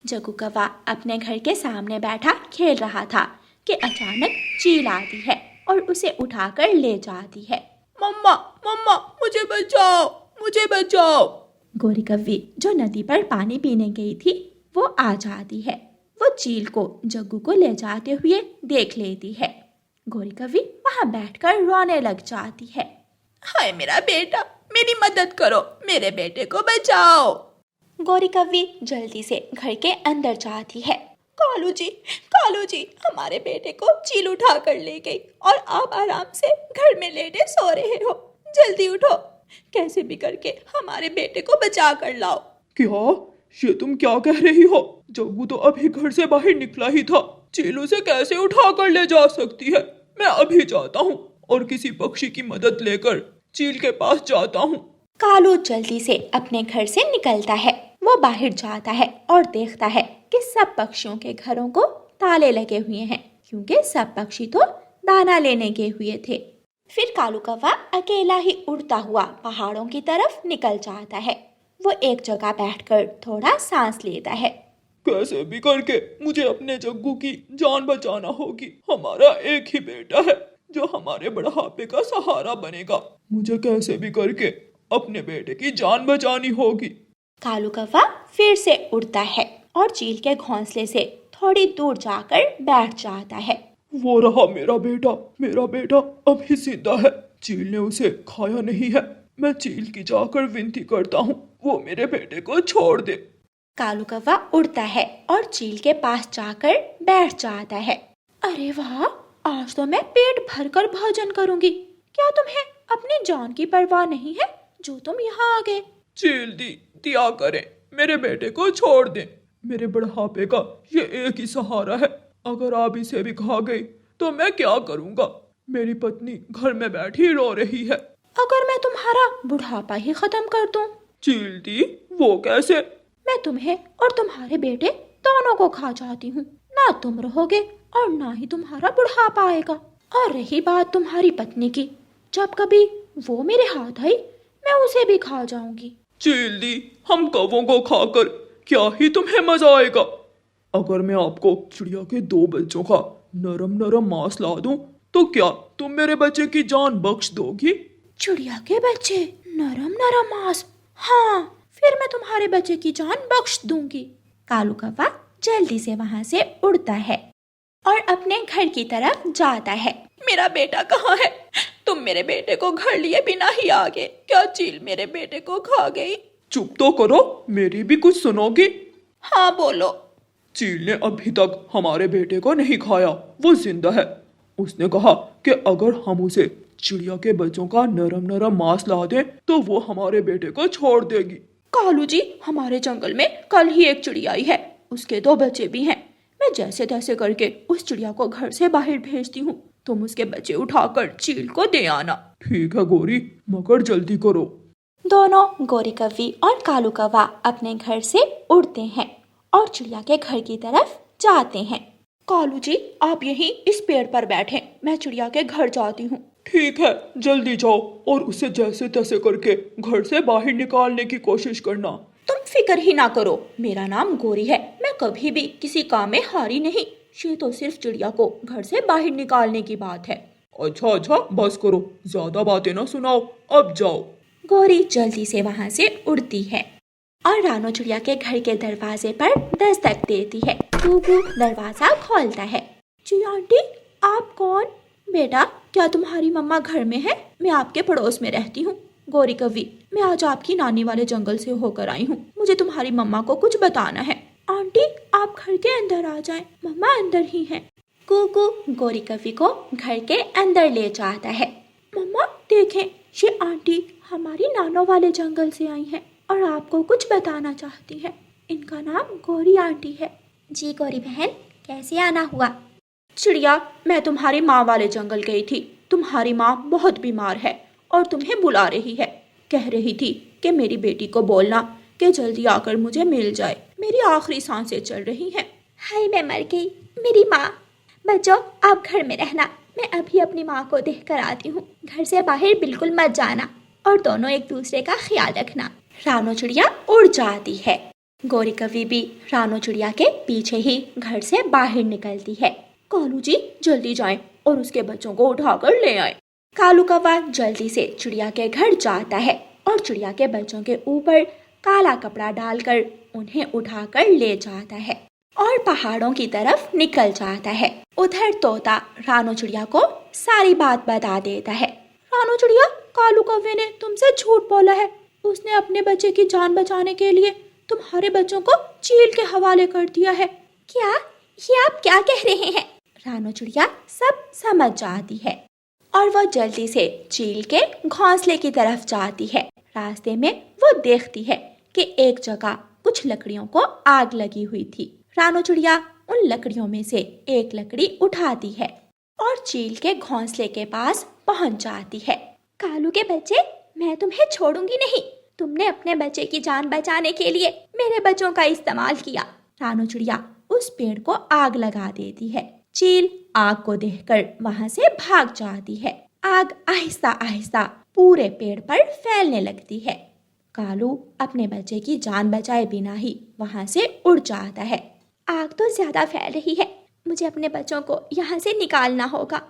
जग्गू कौवा अपने घर के सामने बैठा खेल रहा था कि अचानक चील आती है और उसे उठाकर ले जाती है। मम्मा मम्मा मुझे बचाओ, मुझे बचाओ। गोरी कव्वी जो नदी पर पानी पीने गई थी वो आ जाती है। वो चील को जग्गू को ले जाते हुए देख लेती है। गोरी कव्वी वहाँ बैठकर रोने लग जाती है। हाय मेरा बेटा, मेरी मदद करो, मेरे बेटे को बचाओ। गोरी कव्वी जल्दी से घर के अंदर जाती है। कालू जी, हमारे बेटे को चील उठा कर ले गई और आप आराम से घर में लेटे सो रहे हो। जल्दी उठो, कैसे भी करके हमारे बेटे को बचा कर लाओ। क्या? ये तुम क्या कह रही हो? जग्गू तो अभी घर से बाहर निकला ही था। चील उसे कैसे उठा कर ले जा सकती है? मैं अभी जाता हूँ और किसी पक्षी की मदद लेकर चील के पास जाता हूँ। कालू जल्दी से अपने घर से निकलता है। वो बाहर जाता है और देखता है कि सब पक्षियों के घरों को ताले लगे हुए हैं, क्योंकि सब पक्षी तो दाना लेने गए हुए थे। फिर कालू कौवा अकेला ही उड़ता हुआ पहाड़ों की तरफ निकल जाता है। वो एक जगह बैठकर थोड़ा सांस लेता है। कैसे भी करके मुझे अपने जग्गू की जान बचाना होगी। हमारा एक ही बेटा है जो हमारे बुढ़ापे का सहारा बनेगा। मुझे कैसे भी करके अपने बेटे की जान बचानी होगी। कालू कौवा फिर से उड़ता है और चील के घोंसले से थोड़ी दूर जाकर बैठ जाता है। वो रहा मेरा बेटा अभी जिंदा है। चील ने उसे खाया नहीं है। मैं चील की जाकर विनती करता हूँ, वो मेरे बेटे को छोड़ दे। कालू कौवा उड़ता है और चील के पास जाकर बैठ जाता है। अरे वाह, आज तो मैं पेट भरकर भोजन करूंगी। क्या तुम्हें अपनी जान की परवाह नहीं है जो तुम यहाँ आ गए? चील दी दिया करें, मेरे बेटे को छोड़ दें। मेरे बुढ़ापे का ये एक ही सहारा है। अगर आप इसे भी खा गई तो मैं क्या करूँगा? मेरी पत्नी घर में बैठी रो रही है। अगर मैं तुम्हारा बुढ़ापा ही खत्म कर दूं? चील दी, वो कैसे? मैं तुम्हें और तुम्हारे बेटे दोनों को खा जाती हूँ। ना तुम रहोगे और ना ही तुम्हारा बुढ़ापा आएगा। और रही बात तुम्हारी पत्नी की, जब कभी वो मेरे हाथ आई मैं उसे भी खा जाऊंगी। चील दी, हम कौवों को खाकर क्या ही तुम्हें मजा आएगा? अगर मैं आपको चिड़िया के 2 बच्चों का नरम नरम मांस ला दूं तो क्या तुम मेरे बच्चे की जान बख्श दोगी? चिड़िया के बच्चे, नरम नरम मांस? हाँ, फिर मैं तुम्हारे बच्चे की जान बख्श दूंगी। कालू कौवा जल्दी से वहाँ से उड़ता है और अपने घर की तरफ जाता है। मेरा बेटा कहाँ है? तुम मेरे बेटे को घर लिए बिना ही आ गए। क्या चील मेरे बेटे को खा गई? चुप तो करो, मेरी भी कुछ सुनोगी? हाँ बोलो। चील ने अभी तक हमारे बेटे को नहीं खाया, वो जिंदा है। उसने कहा कि अगर हम उसे चिड़िया के बच्चों का नरम नरम मांस ला दें तो वो हमारे बेटे को छोड़ देगी। कालू जी, हमारे जंगल में कल ही एक चिड़िया आई है, उसके 2 बच्चे भी हैं। मैं जैसे तैसे करके उस चिड़िया को घर से बाहर भेजती हूँ। तुम उसके बच्चे उठाकर चील को दे आना। ठीक है गोरी, मगर जल्दी करो। दोनों गोरी कव्वी और कालू कौवा अपने घर से उड़ते हैं और चिड़िया के घर की तरफ जाते हैं। कालू जी, आप यहीं इस पेड़ पर बैठे, मैं चिड़िया के घर जाती हूँ। ठीक है, जल्दी जाओ और उसे जैसे तैसे करके घर से बाहर निकालने की कोशिश करना। तुम फिक्र ही ना करो, मेरा नाम गोरी है। मैं कभी भी किसी काम में हारी नहीं। ये तो सिर्फ चिड़िया को घर से बाहर निकालने की बात है। अच्छा, बस करो, ज्यादा बातें ना सुनाओ, अब जाओ। गोरी जल्दी से वहाँ से उड़ती है और रानो चिड़िया के घर के दरवाजे पर दस्तक देती है। टूबू दरवाजा खोलता है। जी आंटी, आप कौन? बेटा, क्या तुम्हारी मम्मा घर में है? मैं आपके पड़ोस में रहती हूँ, गोरी कव्वी। मैं आज आपकी नानी वाले जंगल से होकर आई हूँ। मुझे तुम्हारी मम्मा को कुछ बताना है। आंटी, आप घर के अंदर आ जाएं, मम्मा अंदर ही हैं। कुकू गोरी कव्वी को घर के अंदर ले जाता है। मम्मा देखें, ये आंटी हमारी नानों वाले जंगल से आई हैं और आपको कुछ बताना चाहती हैं। इनका नाम गोरी आंटी है। जी गोरी बहन, कैसे आना हुआ? चिड़िया, मैं तुम्हारी माँ वाले जंगल गई थी। तुम्हारी माँ बहुत बीमार है और तुम्हें बुला रही है। कह रही थी कि मेरी बेटी को बोलना कि जल्दी आकर मुझे मिल जाए। मेरी आखिरी सांसें चल रही हैं। हाय, मैं मर गई, मेरी माँ। बच्चों, आप घर में रहना, मैं अभी अपनी माँ को देख कर आती हूँ। घर से बाहर बिल्कुल मत जाना और दोनों एक दूसरे का ख्याल रखना। रानो चिड़िया उड़ जाती है गोरी कौवी भी रानो चिड़िया के पीछे ही घर से बाहर निकलती है। कालू जी जल्दी जाएं और उसके बच्चों को उठाकर ले आएं। कालू कौवा जल्दी से चिड़िया के घर जाता है और चिड़िया के बच्चों के ऊपर काला कपड़ा डालकर उन्हें उठाकर ले जाता है और पहाड़ों की तरफ निकल जाता है। उधर तोता रानो चिड़िया को सारी बात बता देता है। रानो चिड़िया, कालू कौवे ने तुमसे झूठ बोला है। उसने अपने बच्चे की जान बचाने के लिए तुम्हारे बच्चों को चील के हवाले कर दिया है। क्या? ये आप क्या कह रहे हैं? रानो चिड़िया सब समझ जाती है और वो जल्दी से चील के घोंसले की तरफ जाती है। रास्ते में वो देखती है कि एक जगह कुछ लकड़ियों को आग लगी हुई थी। रानो चिड़िया उन लकड़ियों में से एक लकड़ी उठाती है और चील के घोंसले के पास पहुंच जाती है। कालू के बच्चे, मैं तुम्हें छोड़ूंगी नहीं। तुमने अपने बच्चे की जान बचाने के लिए मेरे बच्चों का इस्तेमाल किया। रानो चिड़िया उस पेड़ को आग लगा देती है। चील आग को देखकर वहां से भाग जाती है। आग आहिस्ता आहिस्ता पूरे पेड़ पर फैलने लगती है। कालू अपने बच्चे की जान बचाए बिना ही वहां से उड़ जाता है। आग तो ज्यादा फैल रही है, मुझे अपने बच्चों को यहाँ से निकालना होगा।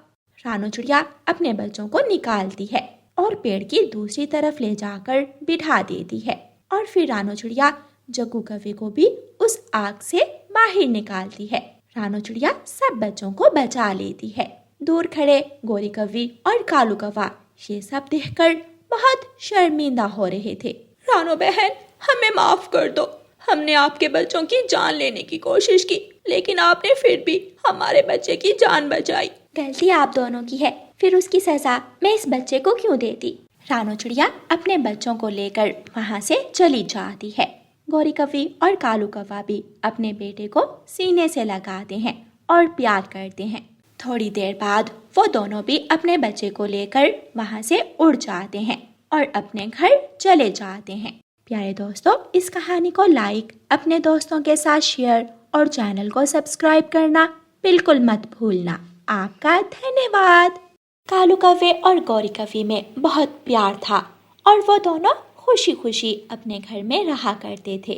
रानो चिड़िया अपने बच्चों को निकालती है और पेड़ की दूसरी तरफ ले जाकर बिठा देती है और फिर रानो चिड़िया जग्गू कौवे को भी उस आग से बाहर निकालती है। रानो चिड़िया सब बच्चों को बचा लेती है। दूर खड़े गोरी कौवी और कालू कौवा ये सब देखकर बहुत शर्मिंदा हो रहे थे। रानो बहन, हमें माफ कर दो। हमने आपके बच्चों की जान लेने की कोशिश की, लेकिन आपने फिर भी हमारे बच्चे की जान बचाई। गलती आप दोनों की है, फिर उसकी सजा मैं इस बच्चे को क्यों देती? रानो चिड़िया अपने बच्चों को लेकर वहाँ से चली जाती है। गोरी कौवी और कालू कौवा भी अपने बेटे को सीने से लगाते हैं और प्यार करते हैं। थोड़ी देर बाद वो दोनों भी अपने बच्चे को लेकर वहाँ से उड़ जाते हैं और अपने घर चले जाते हैं। प्यारे दोस्तों, इस कहानी को लाइक, अपने दोस्तों के साथ शेयर और चैनल को सब्सक्राइब करना बिल्कुल मत भूलना। आपका धन्यवाद। कालू कौवे और गोरी कौवी में बहुत प्यार था और वो दोनों खुशी खुशी अपने घर में रहा करते थे।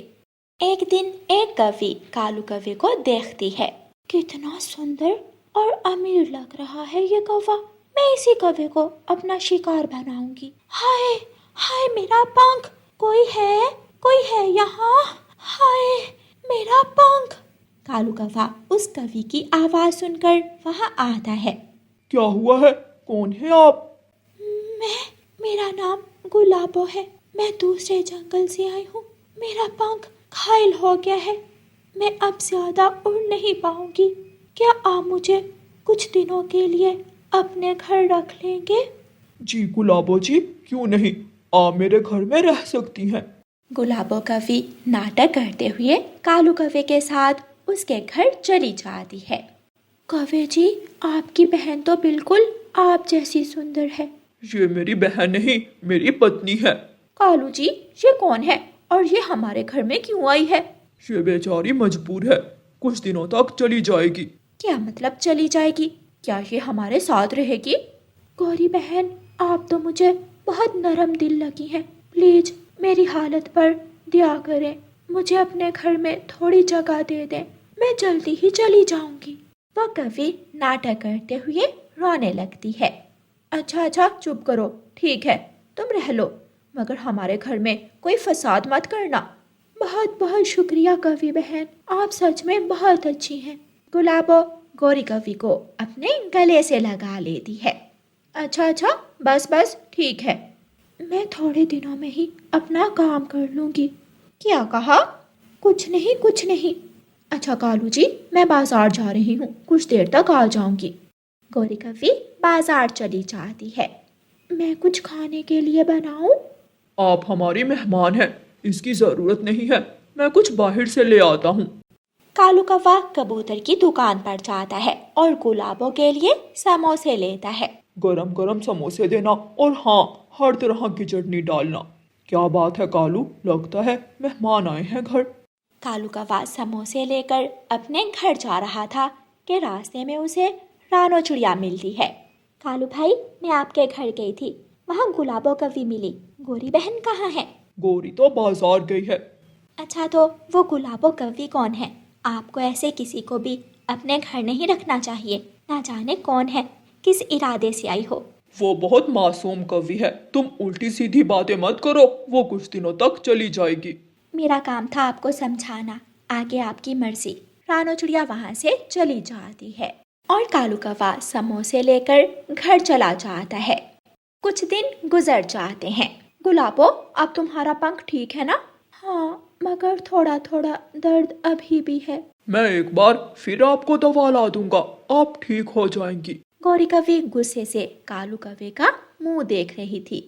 एक दिन एक कौवी कालू कौवे को देखती है। कितना सुंदर और अमीर लग रहा है ये कौवा। मैं इसी कौवे को अपना शिकार बनाऊंगी। हाय हाय, मेरा पंख! कोई है यहाँ? हाय मेरा पंख! कालू कौवा उस कौवी की आवाज सुनकर वहाँ आता है। क्या हुआ है? कौन है आप? मेरा नाम गुलाबो है। मैं दूसरे जंगल से आई हूँ। मेरा पंख घायल हो गया है। मैं अब ज्यादा उड़ नहीं पाऊंगी। क्या आप मुझे कुछ दिनों के लिए अपने घर रख लेंगे? जी गुलाबो जी, क्यों नहीं, आप मेरे घर में रह सकती हैं। गुलाबो कौवी नाटक करते हुए कालू कौवे के साथ उसके घर चली जाती है। कौवे जी, आपकी बहन तो बिल्कुल आप जैसी सुंदर है। ये मेरी बहन नहीं, मेरी पत्नी है। कालू जी, ये कौन है और ये हमारे घर में क्यों आई है? ये बेचारी मजबूर है, कुछ दिनों तक चली जाएगी। क्या मतलब चली जाएगी? क्या ये हमारे साथ रहेगी? गौरी बहन, आप तो मुझे बहुत नरम दिल लगी हैं। प्लीज मेरी हालत पर दया करें। मुझे अपने घर में थोड़ी जगह दे दें। मैं जल्दी ही चली जाऊंगी। वो कौवी नाटक करते हुए रोने लगती है। अच्छा, चुप करो। ठीक है, तुम रह लो, मगर हमारे घर में कोई फसाद मत करना। बहुत बहुत शुक्रिया कौवी बहन, आप सच में बहुत अच्छी हैं। गुलाबो गोरी कौवी को अपने गले से लगा लेती है। अच्छा, बस ठीक है। मैं थोड़े दिनों में ही अपना काम कर लूंगी। क्या कहा? कुछ नहीं। अच्छा कालू जी, मैं बाजार जा रही हूँ, कुछ देर तक आ जाऊंगी। गोरी कौवी बाजार चली जाती है। मैं कुछ खाने के लिए बनाऊं? आप हमारी मेहमान हैं, इसकी जरूरत नहीं है, मैं कुछ बाहर से ले आता हूँ। कालू कौवा कबूतर की दुकान पर जाता है और गुलाबो के लिए समोसे लेता है। गरम गरम समोसे देना और हाँ, हर तरह की चटनी डालना। क्या बात है कालू, लगता है मेहमान आए हैं घर। कालू कौवा समोसे लेकर अपने घर जा रहा था कि रास्ते में उसे रानो चिड़िया मिलती है। कालू भाई, मैं आपके घर गई थी, वहाँ गुलाबो कौवी मिली। गोरी बहन कहाँ है? गोरी तो बाजार गई है। अच्छा, तो वो गुलाबो कवि कौन है? आपको ऐसे किसी को भी अपने घर नहीं रखना चाहिए। ना जाने कौन है, किस इरादे से आई हो। वो बहुत मासूम कवि है, तुम उल्टी सीधी बातें मत करो, वो कुछ दिनों तक चली जाएगी। मेरा काम था आपको समझाना, आगे आपकी मर्जी। रानो चिड़िया वहाँ से चली जाती है और कालू कौवा समोसे लेकर घर चला जाता है। कुछ दिन गुजर जाते हैं। गुलाबो, अब तुम्हारा पंख ठीक है ना? हाँ, मगर थोड़ा थोड़ा दर्द अभी भी है। मैं एक बार फिर आपको दवा ला दूंगा, आप ठीक हो जाएंगी। गौरी कवि गुस्से से कालू कौवे का मुंह देख रही थी।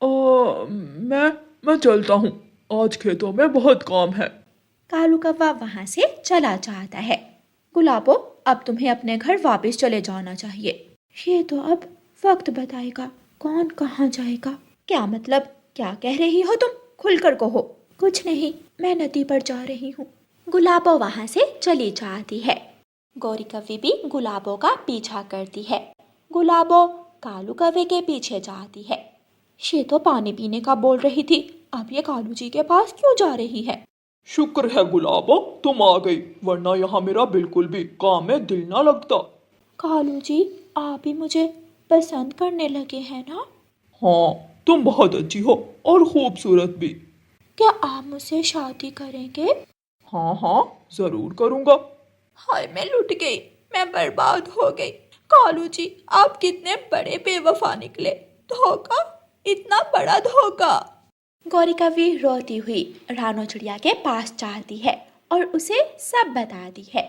मैं चलता हूँ, आज खेतों में बहुत काम है। कालू कौवा वहाँ से चला जाता है। गुलाबो, अब तुम्हें अपने घर वापस चले जाना चाहिए। ये तो अब वक्त बताएगा कौन कहाँ जाएगा। क्या मतलब, क्या कह रही हो तुम? खुलकर कहो। कुछ नहीं, मैं नदी पर जा रही हूँ। गुलाबो वहाँ से चली जाती है। गौरी कवि भी गुलाबो का पीछा करती है। गुलाबो कालू कौवे के पीछे जाती है। ये तो पानी पीने का बोल रही थी, अब ये कालू जी के पास क्यों जा रही है? शुक्र है गुलाबो, तुम आ गई, वरना यहाँ मेरा बिल्कुल भी काम में दिल ना लगता। कालू जी, आप भी मुझे पसंद करने लगे हैं ना? हाँ, तुम बहुत अच्छी हो और खूबसूरत भी। क्या आप मुझसे शादी करेंगे? हाँ हाँ, जरूर करूँगा। हाय, मैं लुट गई, मैं बर्बाद हो गई। कालू जी, आप कितने बड़े बेवफा निकले। धोखा, इतना बड़ा धोखा। गौरी कवि रोती हुई रानो चिड़िया के पास जाती है और उसे सब बताती है।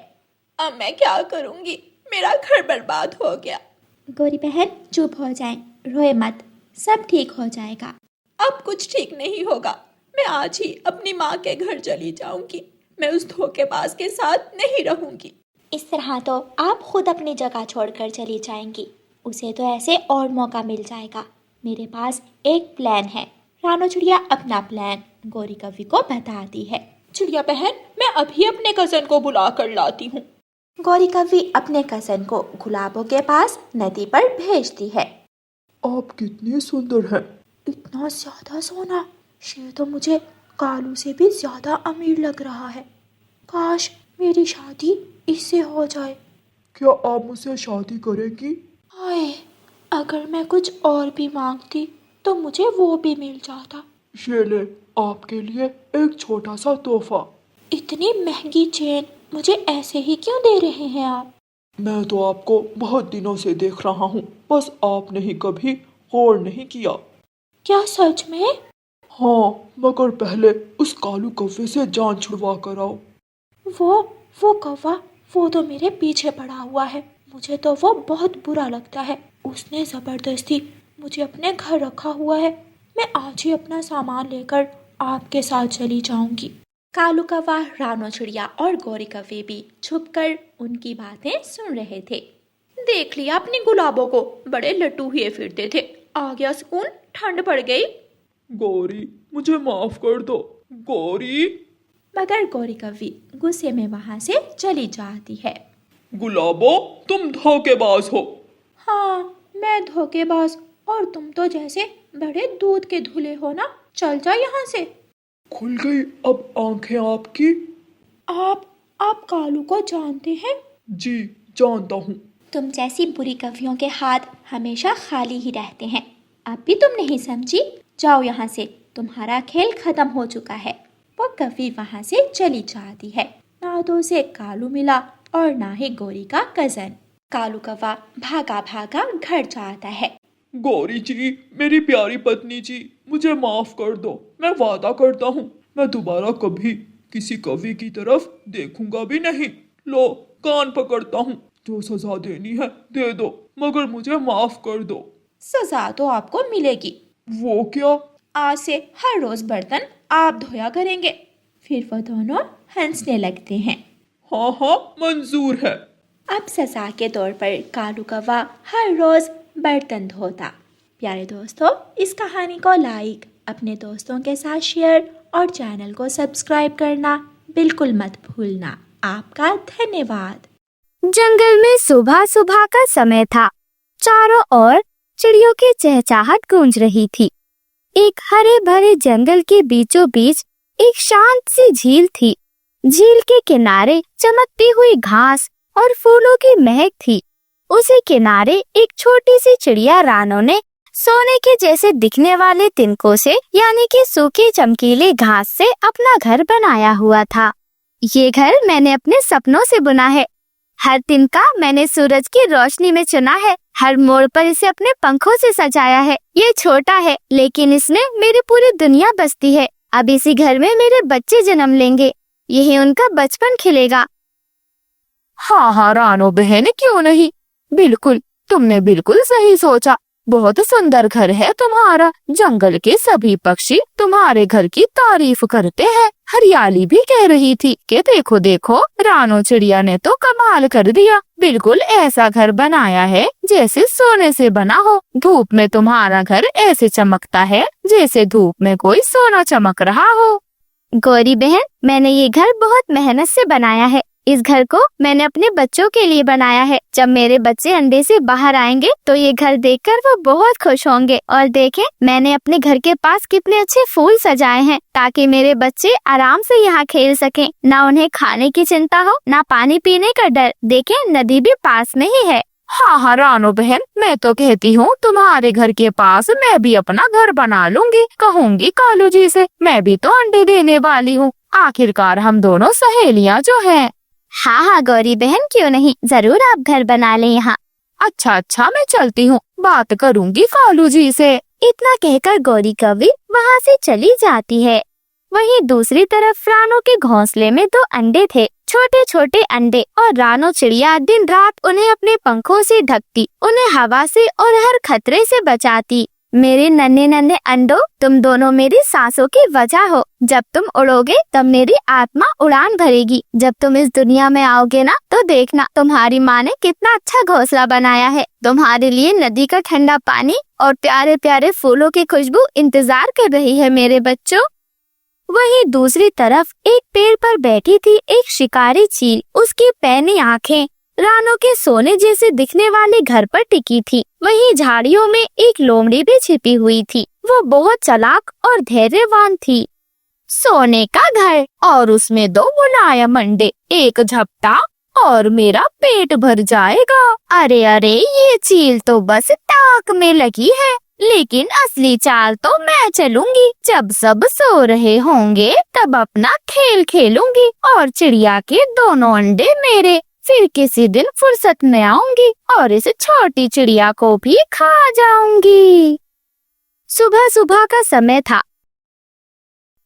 अब मैं क्या करूंगी, मेरा घर बर्बाद हो गया। गौरी बहन, चुप हो जाएं, रोए मत, सब ठीक हो जाएगा। अब कुछ ठीक नहीं होगा, मैं आज ही अपनी माँ के घर चली जाऊंगी। मैं उस धोखेबाज के साथ नहीं रहूंगी। इस तरह तो आप खुद अपनी जगह छोड़कर चली जाएंगी, उसे तो ऐसे और मौका मिल जाएगा। मेरे पास एक प्लान है। रानो चिड़िया अपना प्लान गौरी कवि को बताती है। चिड़िया बहन, मैं अभी अपने कजन को बुला कर लाती हूँ। गौरी कवि अपने कजन को गुलाबो के पास नदी पर भेजती है। आप कितनी सुंदर हैं। इतना ज्यादा सोना, ये तो मुझे कालू से भी ज्यादा अमीर लग रहा है। काश मेरी शादी इससे हो जाए। क्या आप मुझसे शादी करेंगी? हाय, अगर मैं कुछ और भी मांगती तो मुझे वो भी मिल जाता। ये ले, आपके लिए एक छोटा सा तोहफा। इतनी महंगी चेन मुझे ऐसे ही क्यों दे रहे हैं आप? मैं तो आपको बहुत दिनों से देख रहा हूँ, बस आपने ही कभी गौर नहीं किया। क्या सच में? हाँ, मगर पहले उस कालू कौवे से जान छुड़वा कर आओ। वो कौवा, वो तो मेरे पीछे पड़ा हुआ है। मुझे तो वो बहुत बुरा लगता है। उसने जबरदस्ती मुझे अपने घर रखा हुआ है। मैं आज ही अपना सामान लेकर आपके साथ चली जाऊंगी। कालू कौवा, रानो चिड़िया और गौरी कवि भी छुपकर उनकी बातें सुन रहे थे। देख लिया अपनी गुलाबों को, बड़े लट्टू हुए फिरते थे। आ गया सुकून, ठंड पड़ गई। गौरी, मुझे माफ कर दो। गौरी। मगर गौरी कवि गुस्से में वहां से चली जाती है। गुलाबो, तुम धोखेबाज हो। हाँ, मैं धोखेबाज, और तुम तो जैसे बड़े दूध के धुले हो ना। चल जा यहाँ से। खुल गई अब आंखें आपकी। आप कालू को जानते हैं? जी, जानता हूँ। तुम जैसी बुरी कवियों के हाथ हमेशा खाली ही रहते हैं। अब भी तुम नहीं समझी? जाओ यहाँ से, तुम्हारा खेल खत्म हो चुका है। वो कवि वहाँ से चली जाती है। ना तो उसे कालू मिला और ना ही गौरी का कजन। कालू कौवा भागा भागा घर जाता है। गौरी जी, मेरी प्यारी पत्नी जी, मुझे माफ कर दो। मैं वादा करता हूँ, मैं दोबारा कभी किसी कवि की तरफ देखूंगा भी नहीं। लो, कान पकड़ता हूँ, जो सजा देनी है दे दो, मगर मुझे माफ कर दो। सजा तो आपको मिलेगी। वो क्या? आज से हर रोज बर्तन आप धोया करेंगे। फिर वो दोनों हंसने लगते हैं। हाँ हाँ, मंजूर है। अब सजा के तौर पर कालू कौवा हर रोज बर्तन धोता। प्यारे दोस्तों, इस कहानी को लाइक, अपने दोस्तों के साथ शेयर और चैनल को सब्सक्राइब करना बिल्कुल मत भूलना। आपका धन्यवाद। जंगल में सुबह सुबह का समय था। चारों ओर चिड़ियों की चहचहाट गूंज रही थी। एक हरे भरे जंगल के बीचों बीच एक शांत सी झील थी। झील के किनारे चमकती हुई घास और फूलों की महक थी। उसी किनारे एक छोटी सी चिड़िया रानो ने सोने के जैसे दिखने वाले तिनकों से यानी कि सूखी चमकीली घास से अपना घर बनाया हुआ था। ये घर मैंने अपने सपनों से बुना है। हर तिनका मैंने सूरज की रोशनी में चुना है। हर मोड़ पर इसे अपने पंखों से सजाया है। ये छोटा है लेकिन इसमें मेरी पूरी दुनिया बसती है। अब इसी घर में मेरे बच्चे जन्म लेंगे। यही उनका बचपन खिलेगा। हाँ हाँ रानो बहन, क्यों नहीं, बिल्कुल, तुमने बिल्कुल सही सोचा। बहुत सुंदर घर है तुम्हारा। जंगल के सभी पक्षी तुम्हारे घर की तारीफ करते हैं। हरियाली भी कह रही थी कि देखो देखो, रानो चिड़िया ने तो कमाल कर दिया। बिल्कुल ऐसा घर बनाया है जैसे सोने से बना हो। धूप में तुम्हारा घर ऐसे चमकता है जैसे धूप में कोई सोना चमक रहा हो। गौरी बहन, मैंने ये घर बहुत मेहनत से बनाया है। इस घर को मैंने अपने बच्चों के लिए बनाया है। जब मेरे बच्चे अंडे से बाहर आएंगे तो ये घर देखकर वो बहुत खुश होंगे। और देखें, मैंने अपने घर के पास कितने अच्छे फूल सजाए हैं ताकि मेरे बच्चे आराम से यहाँ खेल सकें। ना उन्हें खाने की चिंता हो, ना पानी पीने का डर। देखें, नदी भी पास में ही है। हाँ हाँ रानो बहन, मैं तो कहती हूँ तुम्हारे घर के पास मैं भी अपना घर बना लूंगी। कहूँगी कालू जी से, मैं भी तो अंडे देने वाली हूँ। आखिरकार हम दोनों सहेलियाँ जो हैं। हाँ हाँ गौरी बहन, क्यों नहीं, जरूर आप घर बना लें यहाँ। अच्छा, मैं चलती हूँ, बात करूँगी कालू जी से। इतना कहकर गौरी कौवी वहाँ से चली जाती है। वहीं दूसरी तरफ रानो के घोंसले में 2 अंडे थे, छोटे छोटे अंडे। और रानो चिड़िया दिन रात उन्हें अपने पंखों से ढकती, उन्हें हवा से और हर खतरे से बचाती। मेरे नन्हे नन्हे अंडों, तुम दोनों मेरी सांसों की वजह हो। जब तुम उड़ोगे तब मेरी आत्मा उड़ान भरेगी। जब तुम इस दुनिया में आओगे ना, तो देखना तुम्हारी माँ ने कितना अच्छा घोंसला बनाया है। तुम्हारे लिए नदी का ठंडा पानी और प्यारे प्यारे फूलों की खुशबू इंतजार कर रही है मेरे बच्चों। वहीं दूसरी तरफ एक पेड़ पर बैठी थी एक शिकारी चील। उसकी पैनी आंखें रानो के सोने जैसे दिखने वाले घर पर टिकी थी। वहीं झाड़ियों में एक लोमड़ी भी छिपी हुई थी। वो बहुत चालाक और धैर्यवान थी। सोने का घर और उसमें 2 मुलायम अंडे, एक झपटा और मेरा पेट भर जाएगा। अरे अरे, ये चील तो बस ताक में लगी है, लेकिन असली चाल तो मैं चलूंगी। जब सब सो रहे होंगे तब अपना खेल खेलूंगी और चिड़िया के दोनों अंडे मेरे। फिर किसी दिन फुर्सत में आऊंगी और इस छोटी चिड़िया को भी खा जाऊंगी। सुबह सुबह का समय था।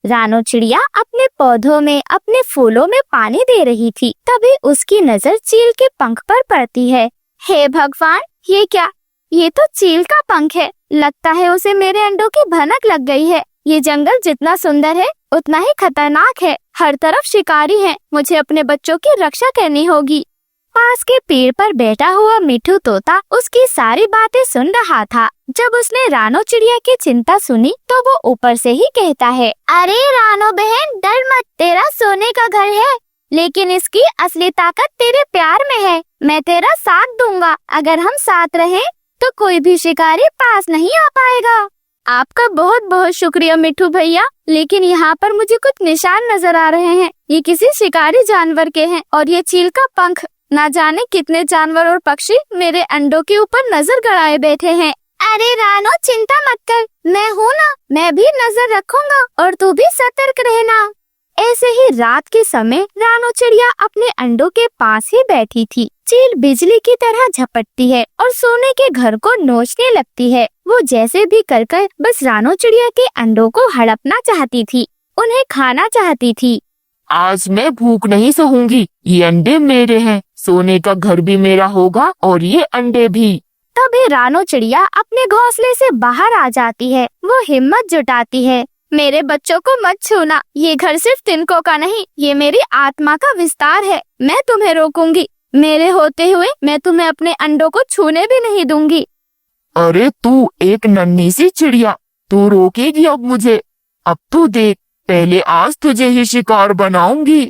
रानो चिड़िया अपने पौधों में, अपने फूलों में पानी दे रही थी। तभी उसकी नजर चील के पंख पर पड़ती है। हे भगवान, ये क्या? ये तो चील का पंख है। लगता है उसे मेरे अंडों की भनक लग गई है। ये जंगल जितना सुंदर है उतना ही खतरनाक है। हर तरफ शिकारी हैं। मुझे अपने बच्चों की रक्षा करनी होगी। पास के पेड़ पर बैठा हुआ मिठू तोता उसकी सारी बातें सुन रहा था। जब उसने रानो चिड़िया की चिंता सुनी तो वो ऊपर से ही कहता है, अरे रानो बहन, डर मत, तेरा सोने का घर है, लेकिन इसकी असली ताकत तेरे प्यार में है। मैं तेरा साथ दूंगा। अगर हम साथ रहे तो कोई भी शिकारी पास नहीं आ पाएगा। आपका बहुत बहुत शुक्रिया मिठू भैया, लेकिन यहाँ पर मुझे कुछ निशान नजर आ रहे हैं। ये किसी शिकारी जानवर के हैं और ये चील का पंख। ना जाने कितने जानवर और पक्षी मेरे अंडों के ऊपर नजर गड़ाए बैठे हैं। अरे रानो, चिंता मत कर, मैं हूँ ना, मैं भी नजर रखूंगा और तू भी सतर्क रहना। ऐसे ही रात के समय रानो चिड़िया अपने अंडों के पास ही बैठी थी। चील बिजली की तरह झपटती है और सोने के घर को नोचने लगती है। वो जैसे भी कर बस रानो चिड़िया के अंडों को हड़पना चाहती थी, उन्हें खाना चाहती थी। आज मैं भूख नहीं सहूंगी। ये अंडे मेरे हैं, सोने का घर भी मेरा होगा और ये अंडे भी। तभी रानो चिड़िया अपने घोंसले से बाहर आ जाती है। वो हिम्मत जुटाती है, मेरे बच्चों को मत छूना। ये घर सिर्फ तिनकों का नहीं, ये मेरी आत्मा का विस्तार है। मैं तुम्हें रोकूंगी। मेरे होते हुए मैं तुम्हें अपने अंडों को छूने भी नहीं दूंगी। अरे तू एक नन्ही सी चिड़िया, तू रोकेगी अब मुझे? अब तू देख, पहले आज तुझे ही शिकार बनाऊंगी।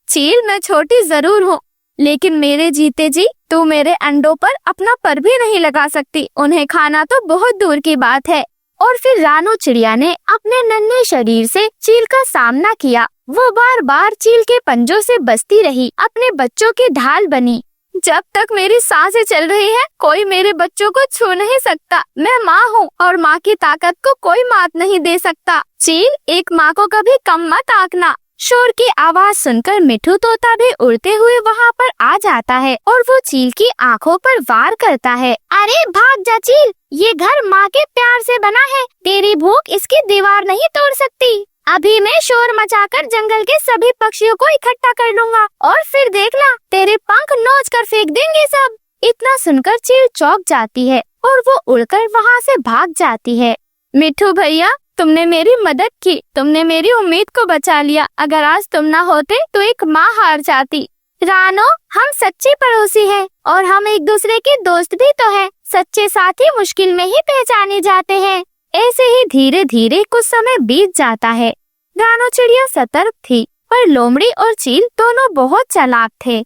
चील, मैं छोटी जरूर हूँ, लेकिन मेरे जीते जी तू मेरे अंडों पर अपना पर भी नहीं लगा सकती। उन्हें खाना तो बहुत दूर की बात है। और फिर रानो चिड़िया ने अपने नन्हे शरीर से चील का सामना किया। वो बार बार चील के पंजों से बचती रही, अपने बच्चों की ढाल बनी। जब तक मेरी सांसें चल रही है, कोई मेरे बच्चों को छू नहीं सकता। मैं माँ हूँ और माँ की ताकत को कोई मात नहीं दे सकता। चील, एक माँ को कभी कम मत आंकना। शोर की आवाज सुनकर मिठू तोता भी उड़ते हुए वहाँ पर आ जाता है और वो चील की आंखों पर वार करता है। अरे भाग जा चील, ये घर माँ के प्यार से बना है। तेरी भूख इसकी दीवार नहीं तोड़ सकती। अभी मैं शोर मचाकर जंगल के सभी पक्षियों को इकट्ठा कर लूंगा और फिर देखना, तेरे पंख नोच कर फेंक देंगे सब। इतना सुनकर चील चौंक जाती है और वो उड़कर वहाँ से भाग जाती है। मिठू भैया, तुमने मेरी मदद की, तुमने मेरी उम्मीद को बचा लिया। अगर आज तुम ना होते तो एक माँ हार जाती। रानो, हम सच्चे पड़ोसी हैं और हम एक दूसरे के दोस्त भी तो हैं। सच्चे साथी मुश्किल में ही पहचाने जाते हैं। ऐसे ही धीरे धीरे कुछ समय बीत जाता है। रानो चिड़िया सतर्क थी, पर लोमड़ी और चील दोनों बहुत चालाक थे।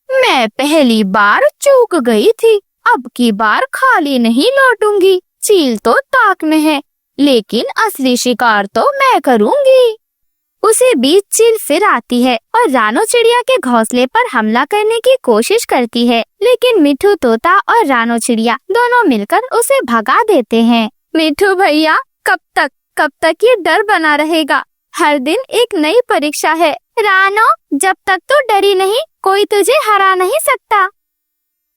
मैं पहली बार चूक गई थी, अब की बार खाली नहीं लौटूंगी। चील तो ताक में है, लेकिन असली शिकार तो मैं करूंगी। उसी बीच चील फिर आती है और रानो चिड़िया के घोंसले पर हमला करने की कोशिश करती है, लेकिन मिठू तोता और रानो चिड़िया दोनों मिलकर उसे भगा देते हैं। मिठू भैया, कब तक ये डर बना रहेगा? हर दिन एक नई परीक्षा है। रानो, जब तक तो डरी नहीं, कोई तुझे हरा नहीं सकता।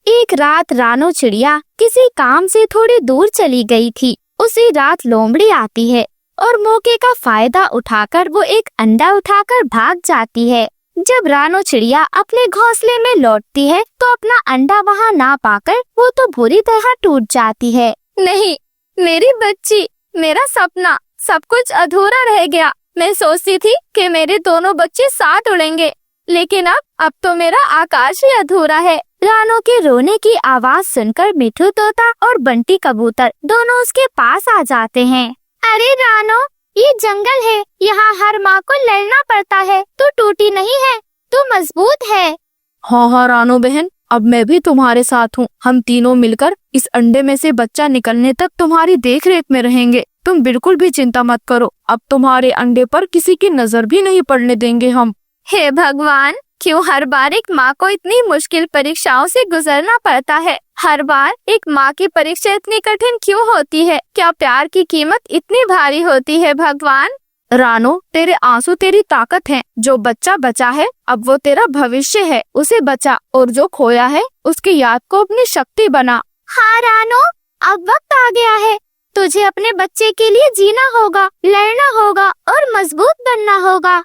एक रात रानो चिड़िया किसी काम से थोड़ी दूर चली गई थी। उसी रात लोमड़ी आती है और मौके का फायदा उठाकर वो एक अंडा उठाकर भाग जाती है। जब रानो चिड़िया अपने घोंसले में लौटती है तो अपना अंडा वहाँ ना पाकर वो तो बुरी तरह टूट जाती है। नहीं, मेरी बच्ची, मेरा सपना, सब कुछ अधूरा रह गया। मैं सोचती थी कि मेरे दोनों बच्चे साथ उड़ेंगे, लेकिन अब तो मेरा आकाश ही अधूरा है। रानो के रोने की आवाज सुनकर मिठू तोता और बंटी कबूतर दोनों उसके पास आ जाते हैं। अरे रानो, ये जंगल है, यहाँ हर माँ को लड़ना पड़ता है। तू टूटी नहीं है, तू मजबूत है। हाँ रानो बहन, अब मैं भी तुम्हारे साथ हूँ। हम तीनों मिलकर इस अंडे में से बच्चा निकलने तक तुम्हारी देखरेख में रहेंगे। तुम बिल्कुल भी चिंता मत करो। अब तुम्हारे अंडे पर किसी की नजर भी नहीं पड़ने देंगे हम। हे भगवान, क्यों हर बार एक माँ को इतनी मुश्किल परीक्षाओं से गुजरना पड़ता है? हर बार एक माँ की परीक्षा इतनी कठिन क्यों होती है? क्या प्यार की कीमत इतनी भारी होती है भगवान? रानो, तेरे आंसू तेरी ताकत है। जो बच्चा बचा है अब वो तेरा भविष्य है, उसे बचा, और जो खोया है उसकी याद को अपनी शक्ति बना। हाँ रानो, अब वक्त आ गया है। तुझे अपने बच्चे के लिए जीना होगा, लड़ना होगा और मजबूत बनना होगा।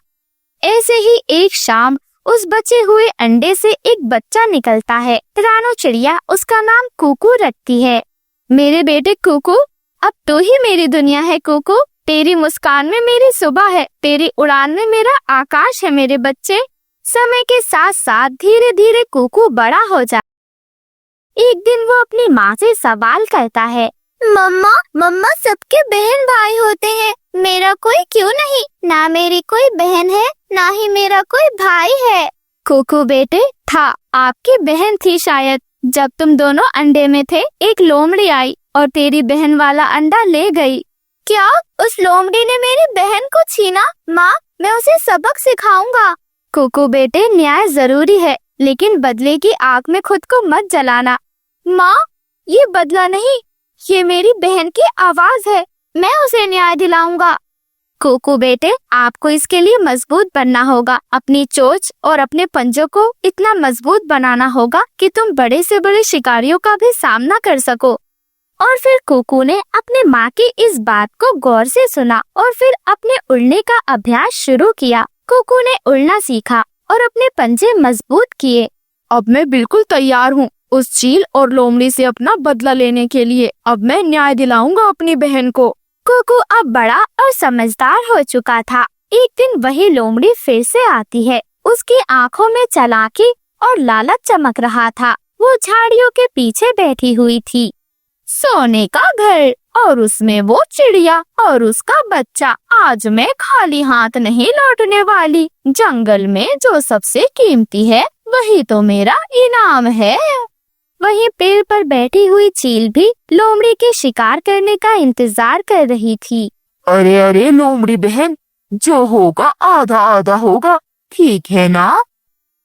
ऐसे ही एक शाम उस बचे हुए अंडे से एक बच्चा निकलता है। रानो चिड़िया उसका नाम कुकू रखती है। मेरे बेटे कुकू, अब तू ही मेरी दुनिया है कुकू। तेरी मुस्कान में मेरी सुबह है, तेरी उड़ान में मेरा आकाश है मेरे बच्चे। समय के साथ साथ धीरे धीरे कुकू बड़ा हो जाता। एक दिन वो अपनी माँ से सवाल करता है, मम्मा सबके बहन भाई होते हैं, मेरा कोई क्यों नहीं? ना मेरी कोई बहन है, ना ही मेरा कोई भाई है। कुकू बेटे, था, आपकी बहन थी शायद। जब तुम दोनों अंडे में थे, एक लोमड़ी आई और तेरी बहन वाला अंडा ले गई। क्या उस लोमड़ी ने मेरी बहन को छीना? माँ, मैं उसे सबक सिखाऊंगा। कुकू बेटे, न्याय जरूरी है, लेकिन बदले की आग में खुद को मत जलाना। माँ, ये बदला नहीं, ये मेरी बहन की आवाज है, मैं उसे न्याय दिलाऊंगा। कुकू बेटे, आपको इसके लिए मजबूत बनना होगा। अपनी चोंच और अपने पंजों को इतना मजबूत बनाना होगा कि तुम बड़े से बड़े शिकारियों का भी सामना कर सको। और फिर कुकू ने अपने माँ की इस बात को गौर से सुना और फिर अपने उड़ने का अभ्यास शुरू किया। कुकू ने उड़ना सीखा और अपने पंजे मजबूत किए। अब मैं बिल्कुल तैयार हूँ उस चील और लोमड़ी से अपना बदला लेने के लिए। अब मैं न्याय दिलाऊंगा अपनी बहन को। कुकू अब बड़ा और समझदार हो चुका था। एक दिन वही लोमड़ी फिर से आती है। उसकी आंखों में चालाकी और लालच चमक रहा था। वो झाड़ियों के पीछे बैठी हुई थी। सोने का घर और उसमें वो चिड़िया और उसका बच्चा। आज मैं खाली हाथ नहीं लौटने वाली। जंगल में जो सबसे कीमती है वही तो मेरा इनाम है। वहीं पेड़ पर बैठी हुई चील भी लोमड़ी के शिकार करने का इंतजार कर रही थी। अरे अरे लोमड़ी बहन, जो होगा आधा आधा होगा, ठीक है ना?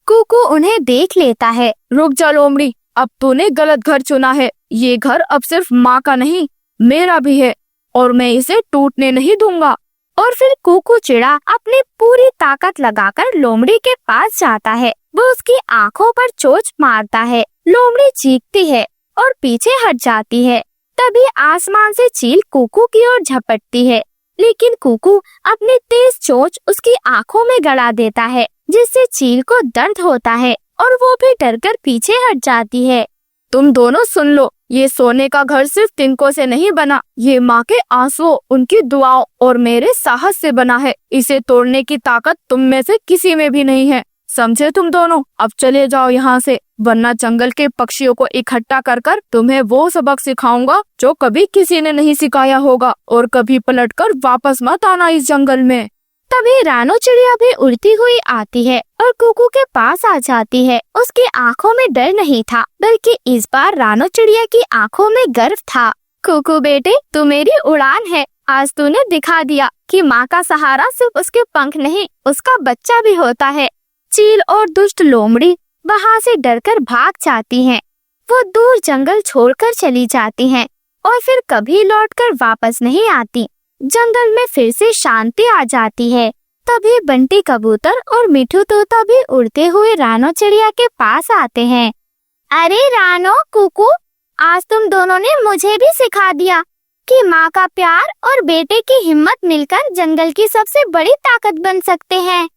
कुकू उन्हें देख लेता है। रुक जा लोमड़ी, अब तूने गलत घर चुना है। ये घर अब सिर्फ माँ का नहीं, मेरा भी है और मैं इसे टूटने नहीं दूंगा। और फिर कुकू चिड़ा अपनी पूरी ताकत लगाकर लोमड़ी के पास जाता है। वो उसकी आंखों पर चोंच मारता है। लोमड़ी चीखती है और पीछे हट जाती है। तभी आसमान से चील कुकू की ओर झपटती है, लेकिन कुकू अपनी तेज चोंच उसकी आंखों में गड़ा देता है, जिससे चील को दर्द होता है और वो भी डरकर पीछे हट जाती है। तुम दोनों सुन लो, ये सोने का घर सिर्फ तिनकों से नहीं बना, ये माँ के आंसुओं, उनकी दुआओं और मेरे साहस से बना है। इसे तोड़ने की ताकत तुम में से किसी में भी नहीं है, समझे तुम दोनों? अब चले जाओ यहाँ से, वरना जंगल के पक्षियों को इकट्ठा कर कर तुम्हें वो सबक सिखाऊंगा जो कभी किसी ने नहीं सिखाया होगा, और कभी पलटकर वापस मत आना इस जंगल में। तभी रानो चिड़िया भी उड़ती हुई आती है और कुकू के पास आ जाती है। उसकी आंखों में डर नहीं था, बल्कि इस बार रानो चिड़िया की आंखों में गर्व था। कुकू बेटे, तू मेरी उड़ान है। आज तूने दिखा दिया कि माँ का सहारा सिर्फ उसके पंख नहीं, उसका बच्चा भी होता है। चील और दुष्ट लोमड़ी वहाँ से डरकर भाग जाती हैं। वो दूर जंगल छोड़कर चली जाती हैं और फिर कभी लौटकर वापस नहीं आती। जंगल में फिर से शांति आ जाती है। तभी बंटी कबूतर और मिठू तोता भी उड़ते हुए रानो चिड़िया के पास आते हैं। अरे रानो, कुकू, आज तुम दोनों ने मुझे भी सिखा दिया कि माँ का प्यार और बेटे की हिम्मत मिलकर जंगल की सबसे बड़ी ताकत बन सकते हैं।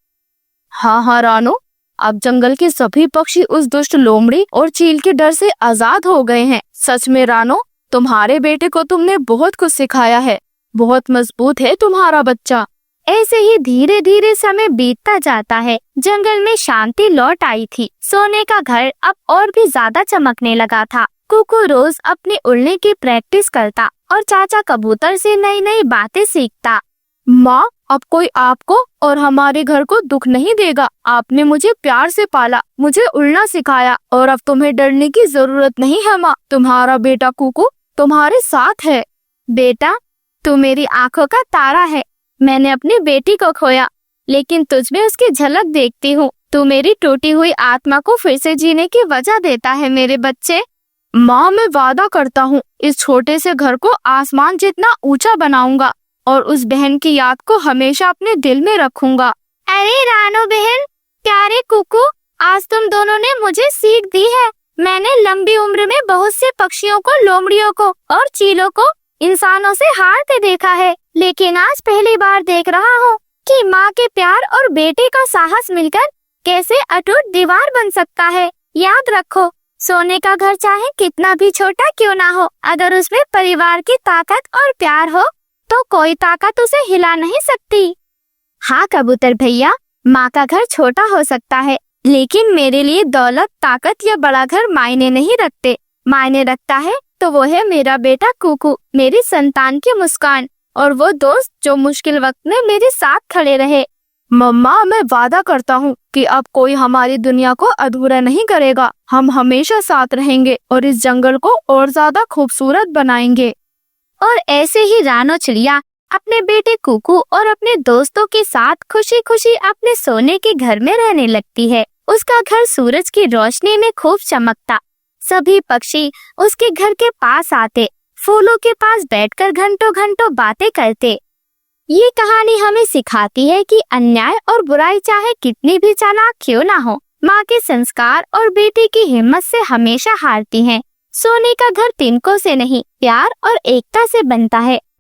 हाँ रानो, अब जंगल के सभी पक्षी उस दुष्ट लोमड़ी और चील के डर से आजाद हो गए हैं। सच में रानो, तुम्हारे बेटे को तुमने बहुत कुछ सिखाया है। बहुत मजबूत है तुम्हारा बच्चा। ऐसे ही धीरे धीरे समय बीतता जाता है। जंगल में शांति लौट आई थी। सोने का घर अब और भी ज्यादा चमकने लगा था। कुकू रोज अपनी उड़ने की प्रैक्टिस करता और चाचा कबूतर से नई नई बातें सीखता। माँ, अब कोई आपको और हमारे घर को दुख नहीं देगा। आपने मुझे प्यार से पाला, मुझे उड़ना सिखाया, और अब तुम्हें डरने की जरूरत नहीं है माँ। तुम्हारा बेटा कुकू तुम्हारे साथ है। बेटा, तू मेरी आंखों का तारा है। मैंने अपनी बेटी को खोया, लेकिन तुझ में उसकी झलक देखती हूँ। तू मेरी टूटी हुई आत्मा को फिर से जीने की वजह देता है मेरे बच्चे। माँ, मैं वादा करता हूँ इस छोटे से घर को आसमान जितना ऊंचा बनाऊंगा और उस बहन की याद को हमेशा अपने दिल में रखूंगा। अरे रानो बहन, प्यारे कुकू, आज तुम दोनों ने मुझे सीख दी है। मैंने लंबी उम्र में बहुत से पक्षियों को, लोमड़ियों को और चीलों को इंसानों से हारते देखा है, लेकिन आज पहली बार देख रहा हूँ कि माँ के प्यार और बेटे का साहस मिलकर कैसे अटूट दीवार बन सकता है। याद रखो, सोने का घर चाहे कितना भी छोटा क्यों ना हो, अगर उसमें परिवार की ताकत और प्यार हो तो कोई ताकत उसे हिला नहीं सकती। हाँ कबूतर भैया, माँ का घर छोटा हो सकता है, लेकिन मेरे लिए दौलत, ताकत या बड़ा घर मायने नहीं रखते। मायने रखता है तो वो है मेरा बेटा कुकू, मेरी संतान की मुस्कान और वो दोस्त जो मुश्किल वक्त में मेरे साथ खड़े रहे। मम्मा, मैं वादा करता हूँ कि अब कोई हमारी दुनिया को अधूरा नहीं करेगा। हम हमेशा साथ रहेंगे और इस जंगल को और ज्यादा खूबसूरत बनाएंगे। और ऐसे ही रानो चिड़िया अपने बेटे कुकू और अपने दोस्तों के साथ खुशी खुशी अपने सोने के घर में रहने लगती है। उसका घर सूरज की रोशनी में खूब चमकता। सभी पक्षी उसके घर के पास आते, फूलों के पास बैठकर घंटों घंटों बातें करते। ये कहानी हमें सिखाती है कि अन्याय और बुराई चाहे कितनी भी चालाक क्यों ना हो, माँ के संस्कार और बेटे की हिम्मत से हमेशा हारती हैं। सोने का घर तिनकों से नहीं, प्यार और एकता से बनता है।